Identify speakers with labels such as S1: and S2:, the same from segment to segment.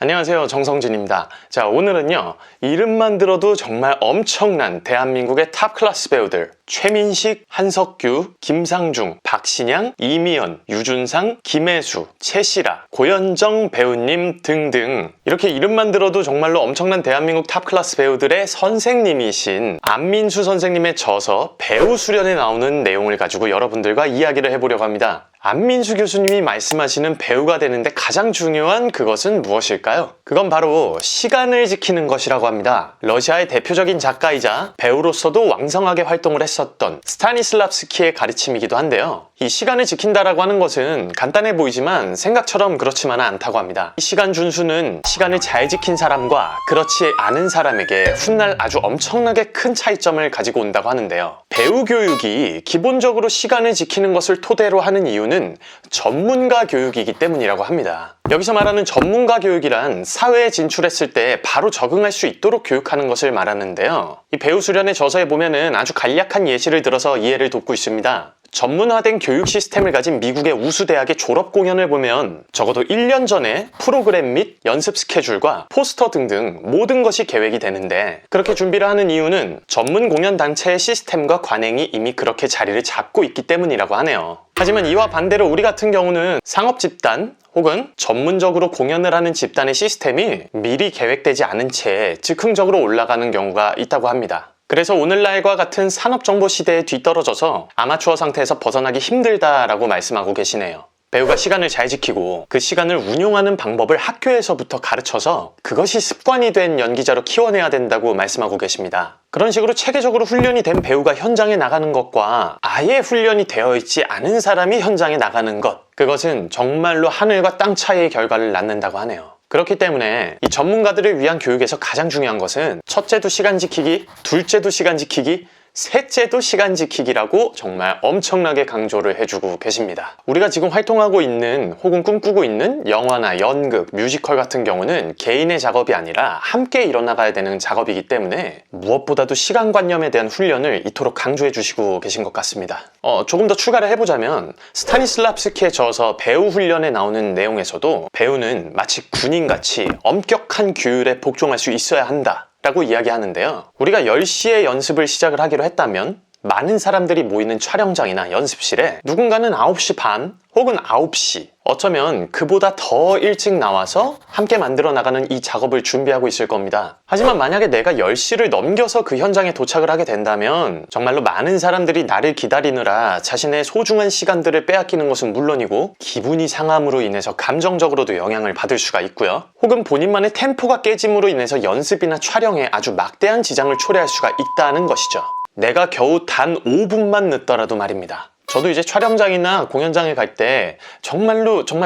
S1: 안녕하세요, 정성진입니다. 자, 오늘은요, 이름만 들어도 정말 엄청난 대한민국의 탑 클래스 배우들 최민식, 한석규, 김상중, 박신양, 이미연, 유준상, 김혜수, 최시라, 고현정 배우님 등등 이렇게 이름만 들어도 정말로 엄청난 대한민국 탑 클래스 배우들의 선생님이신 안민수 선생님의 저서 배우 수련에 나오는 내용을 가지고 여러분들과 이야기를 해보려고 합니다. 안민수 교수님이 말씀하시는 배우가 되는데 가장 중요한 그것은 무엇일까요? 그건 바로 시간을 지키는 것이라고 합니다. 러시아의 대표적인 작가이자 배우로서도 왕성하게 활동을 했었던 스타니슬랍스키의 가르침이기도 한데요. 이 시간을 지킨다라고 하는 것은 간단해 보이지만 생각처럼 그렇지만은 않다고 합니다. 이 시간 준수는 시간을 잘 지킨 사람과 그렇지 않은 사람에게 훗날 아주 엄청나게 큰 차이점을 가지고 온다고 하는데요. 배우 교육이 기본적으로 시간을 지키는 것을 토대로 하는 이유는 전문가 교육이기 때문이라고 합니다. 여기서 말하는 전문가 교육이란 사회에 진출했을 때 바로 적응할 수 있도록 교육하는 것을 말하는데요. 이 배우 수련의 저서에 보면은 아주 간략한 예시를 들어서 이해를 돕고 있습니다. 전문화된 교육 시스템을 가진 미국의 우수 대학의 졸업 공연을 보면 적어도 1년 전에 프로그램 및 연습 스케줄과 포스터 등등 모든 것이 계획이 되는데, 그렇게 준비를 하는 이유는 전문 공연 단체의 시스템과 관행이 이미 그렇게 자리를 잡고 있기 때문이라고 하네요. 하지만 이와 반대로 우리 같은 경우는 상업 집단 혹은 전문적으로 공연을 하는 집단의 시스템이 미리 계획되지 않은 채 즉흥적으로 올라가는 경우가 있다고 합니다. 그래서 오늘날과 같은 산업정보 시대에 뒤떨어져서 아마추어 상태에서 벗어나기 힘들다라고 말씀하고 계시네요. 배우가 시간을 잘 지키고 그 시간을 운용하는 방법을 학교에서부터 가르쳐서 그것이 습관이 된 연기자로 키워내야 된다고 말씀하고 계십니다. 그런 식으로 체계적으로 훈련이 된 배우가 현장에 나가는 것과 아예 훈련이 되어 있지 않은 사람이 현장에 나가는 것, 그것은 정말로 하늘과 땅 차이의 결과를 낳는다고 하네요. 그렇기 때문에 이 전문가들을 위한 교육에서 가장 중요한 것은 첫째도 시간 지키기, 둘째도 시간 지키기, 셋째도 시간 지키기라고 정말 엄청나게 강조를 해주고 계십니다. 우리가 지금 활동하고 있는 혹은 꿈꾸고 있는 영화나 연극, 뮤지컬 같은 경우는 개인의 작업이 아니라 함께 일어나가야 되는 작업이기 때문에 무엇보다도 시간관념에 대한 훈련을 이토록 강조해 주시고 계신 것 같습니다. 조금 더 추가를 해보자면 스타니슬랍스키의 저서 배우 훈련에 나오는 내용에서도 배우는 마치 군인같이 엄격한 규율에 복종할 수 있어야 한다 라고 이야기하는데요. 우리가 10시에 연습을 시작을 하기로 했다면 많은 사람들이 모이는 촬영장이나 연습실에 누군가는 9시 반 혹은 9시, 어쩌면 그보다 더 일찍 나와서 함께 만들어 나가는 이 작업을 준비하고 있을 겁니다. 하지만 만약에 내가 10시를 넘겨서 그 현장에 도착을 하게 된다면 정말로 많은 사람들이 나를 기다리느라 자신의 소중한 시간들을 빼앗기는 것은 물론이고 기분이 상함으로 인해서 감정적으로도 영향을 받을 수가 있고요. 혹은 본인만의 템포가 깨짐으로 인해서 연습이나 촬영에 아주 막대한 지장을 초래할 수가 있다는 것이죠. 내가 겨우 단 5분만 늦더라도 말입니다. 저도 이제 촬영장이나 공연장에 갈 때 정말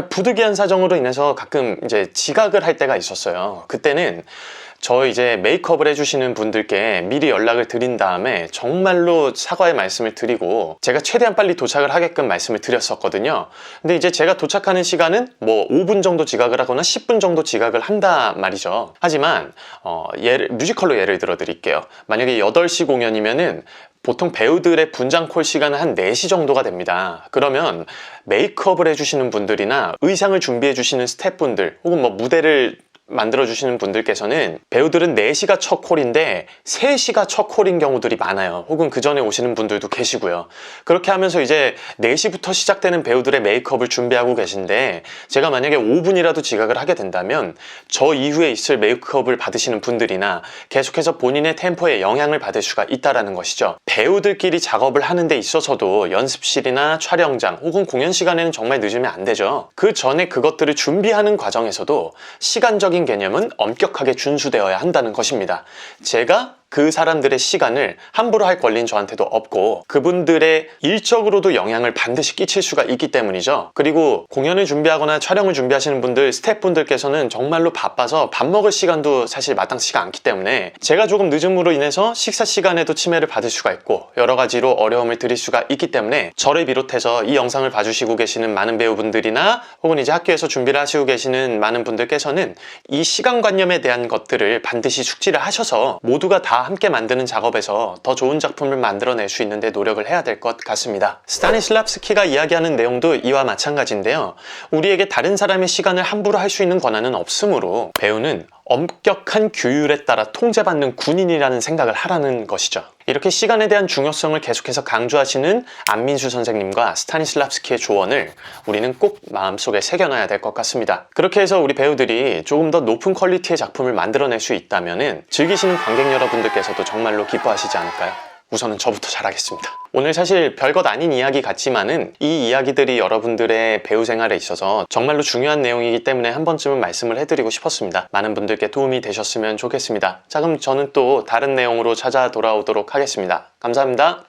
S1: 부득이한 사정으로 인해서 가끔 이제 지각을 할 때가 있었어요. 그때는 저 이제 메이크업을 해주시는 분들께 미리 연락을 드린 다음에 정말로 사과의 말씀을 드리고 제가 최대한 빨리 도착을 하게끔 말씀을 드렸었거든요. 근데 이제 제가 도착하는 시간은 뭐 5분 정도 지각을 하거나 10분 정도 지각을 한다 말이죠. 하지만 뮤지컬로 예를 들어 드릴게요. 만약에 8시 공연이면은 보통 배우들의 분장 콜 시간은 한 4시 정도가 됩니다. 그러면 메이크업을 해주시는 분들이나 의상을 준비해 주시는 스태프분들 혹은 뭐 무대를 만들어주시는 분들께서는 배우들은 4시가 첫 콜인데 3시가 첫 콜인 경우들이 많아요. 혹은 그 전에 오시는 분들도 계시고요. 그렇게 하면서 이제 4시부터 시작되는 배우들의 메이크업을 준비하고 계신데 제가 만약에 5분이라도 지각을 하게 된다면 저 이후에 있을 메이크업을 받으시는 분들이나 계속해서 본인의 템포에 영향을 받을 수가 있다는 것이죠. 배우들끼리 작업을 하는 데 있어서도 연습실이나 촬영장 혹은 공연 시간에는 정말 늦으면 안 되죠. 그 전에 그것들을 준비하는 과정에서도 시간적인 개념은 엄격하게 준수되어야 한다는 것입니다. 제가 그 사람들의 시간을 함부로 할 권리는 저한테도 없고 그분들의 일적으로도 영향을 반드시 끼칠 수가 있기 때문이죠. 그리고 공연을 준비하거나 촬영을 준비하시는 분들, 스태프분들께서는 정말로 바빠서 밥 먹을 시간도 사실 마땅치가 않기 때문에 제가 조금 늦음으로 인해서 식사 시간에도 침해를 받을 수가 있고 여러 가지로 어려움을 드릴 수가 있기 때문에 저를 비롯해서 이 영상을 봐주시고 계시는 많은 배우분들이나 혹은 이제 학교에서 준비를 하시고 계시는 많은 분들께서는 이 시간관념에 대한 것들을 반드시 숙지를 하셔서 모두가 다 함께 만드는 작업에서 더 좋은 작품을 만들어낼 수 있는데 노력을 해야 될 것 같습니다. 스타니슬랍스키가 이야기하는 내용도 이와 마찬가지인데요. 우리에게 다른 사람의 시간을 함부로 할 수 있는 권한은 없으므로 배우는 엄격한 규율에 따라 통제받는 군인이라는 생각을 하라는 것이죠. 이렇게 시간에 대한 중요성을 계속해서 강조하시는 안민수 선생님과 스타니슬랍스키의 조언을 우리는 꼭 마음속에 새겨놔야 될 것 같습니다. 그렇게 해서 우리 배우들이 조금 더 높은 퀄리티의 작품을 만들어낼 수 있다면 즐기시는 관객 여러분들께서도 정말로 기뻐하시지 않을까요? 우선은 저부터 잘하겠습니다. 오늘 사실 별것 아닌 이야기 같지만은 이 이야기들이 여러분들의 배우 생활에 있어서 정말로 중요한 내용이기 때문에 한 번쯤은 말씀을 해드리고 싶었습니다. 많은 분들께 도움이 되셨으면 좋겠습니다. 자, 그럼 저는 또 다른 내용으로 찾아 돌아오도록 하겠습니다. 감사합니다.